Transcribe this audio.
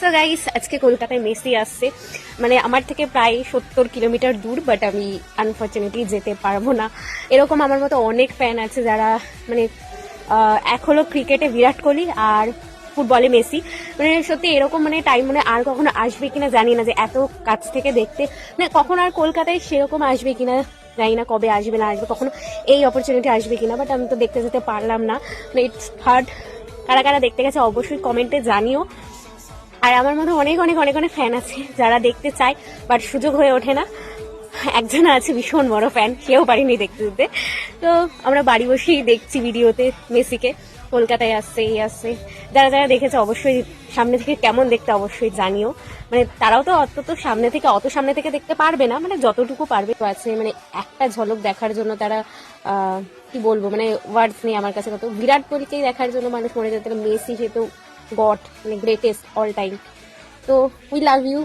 So guys, আজকে কলকাতায় Messi আসছে, মানে আমার থেকে প্রায় 70 কিলোমিটার দূর, বাট আমি আনফর্চুনেটলি যেতে পারবো না। এরকম আমার মতো অনেক ফ্যান আছে যারা মানে এক হলো ক্রিকেটে বিরাট কোহলি আর ফুটবলে মেসি। মানে সত্যি এরকম মানে টাইম মানে আর কখনো আসবে কিনা জানি না, যে এত কাছ থেকে দেখতে মানে কখন আর কলকাতায় সেরকম আসবে কিনা জানি না, কবে আসবে না আসবে, কখনো এই অপরচুনিটি আসবে কিনা, বাট আমি তো দেখতে যেতে পারলাম না। মানে ইটস হার্ড। কারা কারা দেখতে গেছে অবশ্যই কমেন্টে জানিও। আর আমার মধ্যে অনেক অনেক অনেক অনেক ফ্যান আছে যারা দেখতে চায়, বাট সুযোগ হয়ে ওঠে না। একজন আছে ভীষণ বড় ফ্যান, সেও পারিনি দেখতে দিতে। তো আমরা বাড়ি বসেই দেখছি ভিডিওতে মেসিকে, কলকাতায় আসছে এই আসছে। যারা যারা দেখেছে অবশ্যই সামনে থেকে কেমন দেখতে অবশ্যই জানিও। মানে তারাও তো অত সামনে থেকে অত সামনে থেকে দেখতে পারবে না, মানে যতটুকু পারবে তো আছে, মানে একটা ঝলক দেখার জন্য তারা কি বলবো, মানে ওয়ার্ডস নেই আমার কাছে। কত বিরাট কোহলিকেই দেখার জন্য মানুষ মরে যেত, মেসি সে তো গড, মানে গ্রেটেস্ট অল টাইম। তো উই লাভ ইউ।